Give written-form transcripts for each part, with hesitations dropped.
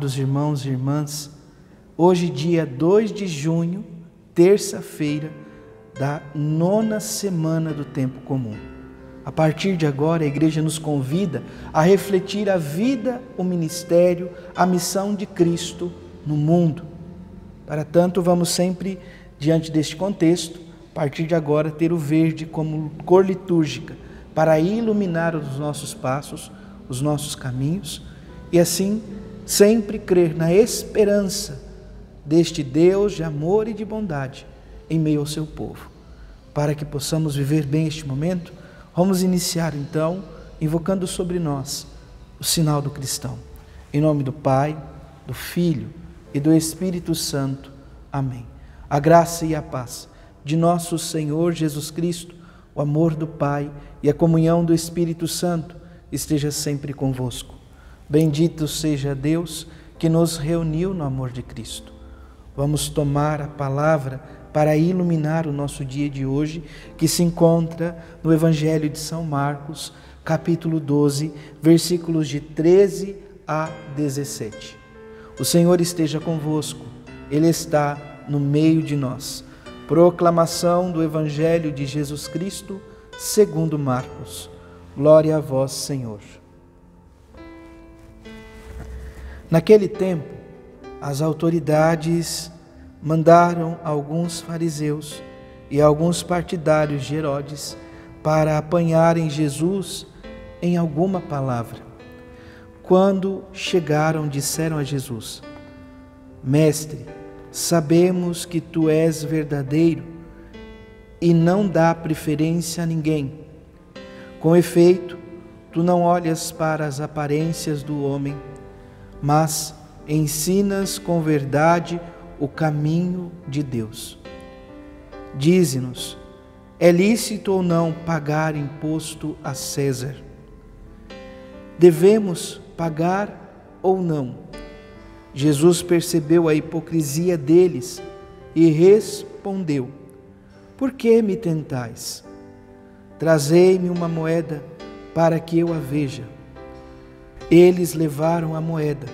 Amados irmãos e irmãs, hoje dia 2 de junho, terça-feira da 9ª semana do tempo comum. A partir de agora, a igreja nos convida a refletir a vida, o ministério, a missão de Cristo no mundo. Para tanto, vamos sempre, diante deste contexto, a partir de agora, ter o verde como cor litúrgica para iluminar os nossos passos, os nossos caminhos e assim sempre crer na esperança deste Deus de amor e de bondade em meio ao seu povo. Para que possamos viver bem este momento, vamos iniciar então invocando sobre nós o sinal do cristão. Em nome do Pai, do Filho e do Espírito Santo. Amém. A graça e a paz de nosso Senhor Jesus Cristo, o amor do Pai e a comunhão do Espírito Santo esteja sempre convosco. Bendito seja Deus que nos reuniu no amor de Cristo. Vamos tomar a palavra para iluminar o nosso dia de hoje, que se encontra no Evangelho de São Marcos, capítulo 12, versículos de 13 a 17. O Senhor esteja convosco, Ele está no meio de nós. Proclamação do Evangelho de Jesus Cristo, segundo Marcos. Glória a vós, Senhor. Naquele tempo, as autoridades mandaram alguns fariseus e alguns partidários de Herodes para apanharem Jesus em alguma palavra. Quando chegaram, disseram a Jesus: Mestre, sabemos que tu és verdadeiro e não dá preferência a ninguém. Com efeito, tu não olhas para as aparências do homem, mas ensinas com verdade o caminho de Deus. Dize-nos, é lícito ou não pagar imposto a César? Devemos pagar ou não? Jesus percebeu a hipocrisia deles e respondeu: Por que me tentais? Trazei-me uma moeda para que eu a veja. Eles levaram a moeda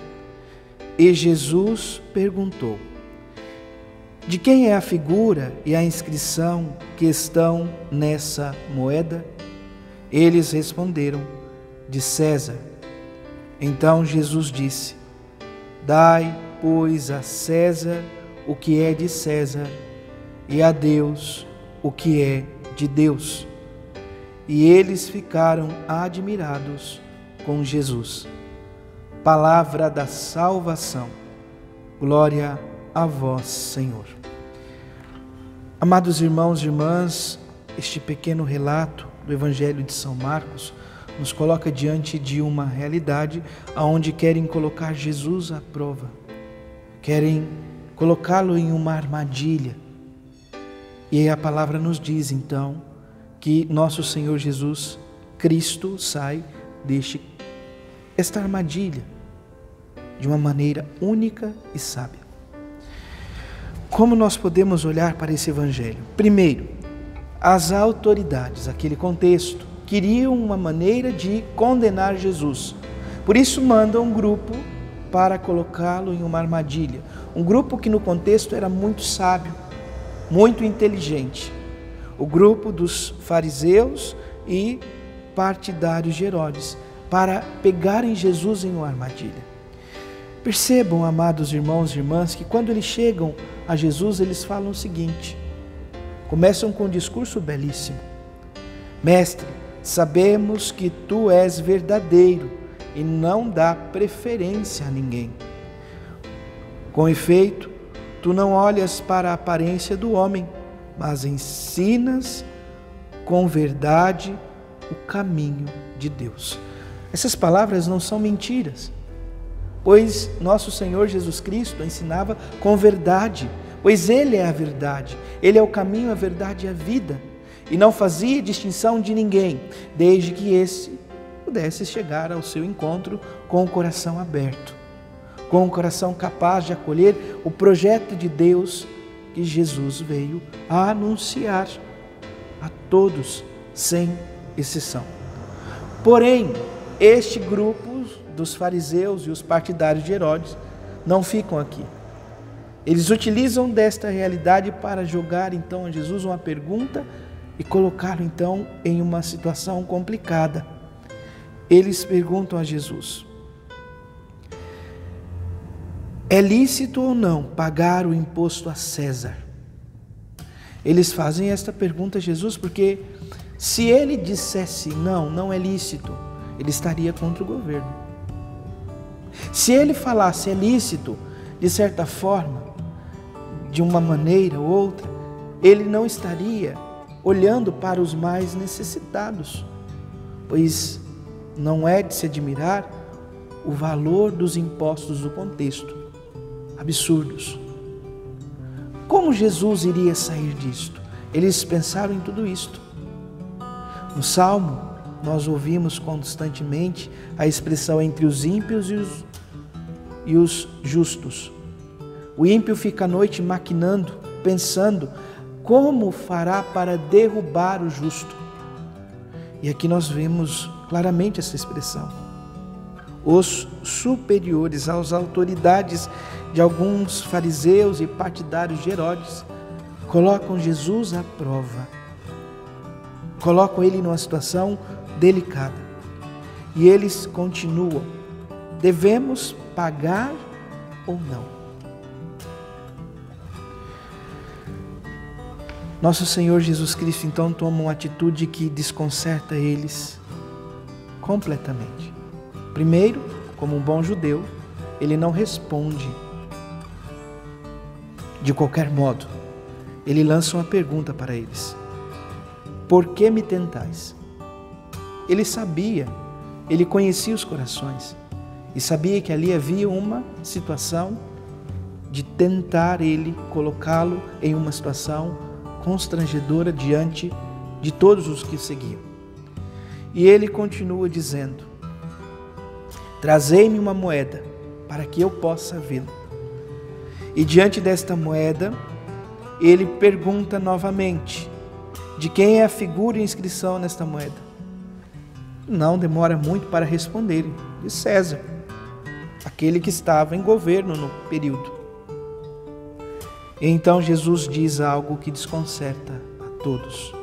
e Jesus perguntou: De quem é a figura e a inscrição que estão nessa moeda? Eles responderam: De César. Então Jesus disse: Dai, pois, a César o que é de César e a Deus o que é de Deus. E eles ficaram admirados com Jesus. Palavra da salvação. Glória a vós, Senhor. Amados irmãos e irmãs, este pequeno relato do Evangelho de São Marcos nos coloca diante de uma realidade onde querem colocar Jesus à prova, querem colocá-lo em uma armadilha. E a palavra nos diz então que nosso Senhor Jesus Cristo sai esta armadilha de uma maneira única e sábia. Como nós podemos olhar para esse Evangelho? Primeiro, as autoridades, aquele contexto, queriam uma maneira de condenar Jesus. Por isso mandam um grupo para colocá-lo em uma armadilha. Um grupo que no contexto era muito sábio, muito inteligente. O grupo dos fariseus e partidários de Herodes, para pegarem Jesus em uma armadilha. Percebam, amados irmãos e irmãs, que quando eles chegam a Jesus, eles falam o seguinte, começam com um discurso belíssimo: Mestre, sabemos que tu és verdadeiro e não dá preferência a ninguém. Com efeito, tu não olhas para a aparência do homem, mas ensinas com verdade o caminho de Deus. Essas palavras não são mentiras, pois nosso Senhor Jesus Cristo ensinava com verdade, pois Ele é a verdade, Ele é o caminho, a verdade e a vida, e não fazia distinção de ninguém, desde que esse pudesse chegar ao seu encontro com o coração aberto, com o coração capaz de acolher o projeto de Deus que Jesus veio a anunciar a todos, sem exceção. Porém, este grupo dos fariseus e os partidários de Herodes não ficam aqui. Eles utilizam desta realidade para jogar então a Jesus uma pergunta e colocá-lo então em uma situação complicada. Eles perguntam a Jesus: é lícito ou não pagar o imposto a César? Eles fazem esta pergunta a Jesus porque se ele dissesse não, não é lícito, ele estaria contra o governo. Se ele falasse é lícito, de certa forma, de uma maneira ou outra, ele não estaria olhando para os mais necessitados, pois não é de se admirar o valor dos impostos do contexto, absurdos. Como Jesus iria sair disto? Eles pensaram em tudo isto. No Salmo, nós ouvimos constantemente a expressão entre os ímpios e os justos. O ímpio fica à noite maquinando, pensando como fará para derrubar o justo. E aqui nós vemos claramente essa expressão. Os superiores às autoridades de alguns fariseus e partidários de Herodes colocam Jesus à prova. Colocam ele numa situação delicada. E eles continuam: devemos pagar ou não? Nosso Senhor Jesus Cristo então toma uma atitude que desconcerta eles completamente. Primeiro, como um bom judeu, ele não responde de qualquer modo. Ele lança uma pergunta para eles: por que me tentais? Ele sabia, ele conhecia os corações e sabia que ali havia uma situação de tentar ele, colocá-lo em uma situação constrangedora diante de todos os que o seguiam. E ele continua dizendo: trazei-me uma moeda para que eu possa vê-lo. E diante desta moeda, ele pergunta novamente: de quem é a figura e inscrição nesta moeda? Não demora muito para responderem: de César, aquele que estava em governo no período. E então Jesus diz algo que desconcerta a todos.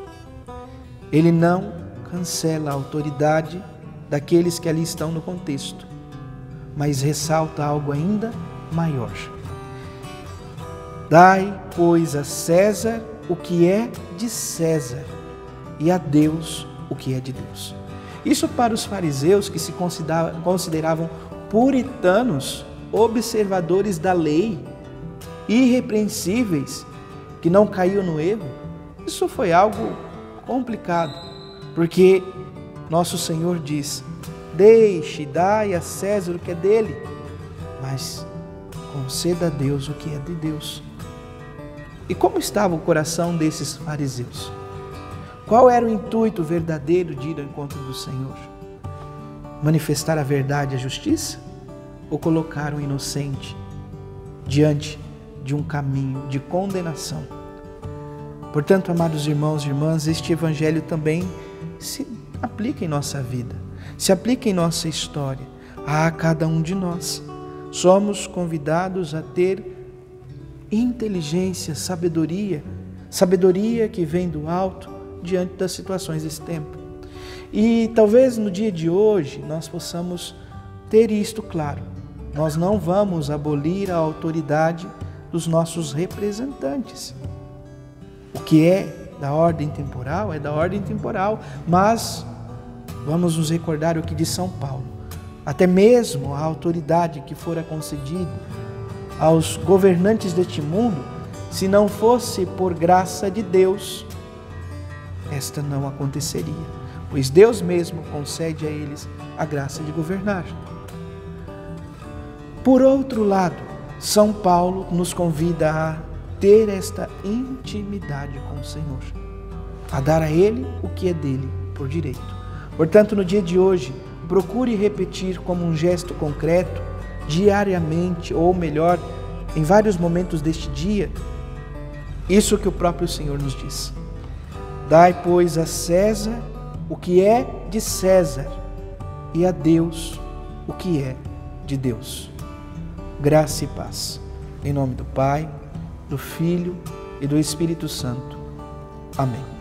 Ele não cancela a autoridade daqueles que ali estão no contexto, mas ressalta algo ainda maior. Dai, pois, a César o que é de César e a Deus o que é de Deus. Isso para os fariseus, que se consideravam puritanos, observadores da lei, irrepreensíveis, que não caíam no erro, isso foi algo complicado, porque nosso Senhor diz: dai a César o que é dele, mas conceda a Deus o que é de Deus. E como estava o coração desses fariseus? Qual era o intuito verdadeiro de ir ao encontro do Senhor? Manifestar a verdade e a justiça? Ou colocar o inocente diante de um caminho de condenação? Portanto, amados irmãos e irmãs, este evangelho também se aplica em nossa vida, se aplica em nossa história, a cada um de nós. Somos convidados a ter inteligência, sabedoria que vem do alto diante das situações desse tempo. E talvez no dia de hoje nós possamos ter isto claro. Nós não vamos abolir a autoridade dos nossos representantes. O que é da ordem temporal é da ordem temporal, mas vamos nos recordar o que diz São Paulo. Até mesmo a autoridade que fora concedida aos governantes deste mundo, se não fosse por graça de Deus, esta não aconteceria, pois Deus mesmo concede a eles a graça de governar. Por outro lado, São Paulo nos convida a ter esta intimidade com o Senhor, a dar a Ele o que é dele por direito. Portanto, no dia de hoje, procure repetir como um gesto concreto, diariamente, ou melhor, em vários momentos deste dia, isso que o próprio Senhor nos diz. Dai, pois, a César o que é de César e a Deus o que é de Deus. graça e paz. Em nome do Pai, do Filho e do Espírito Santo. Amém.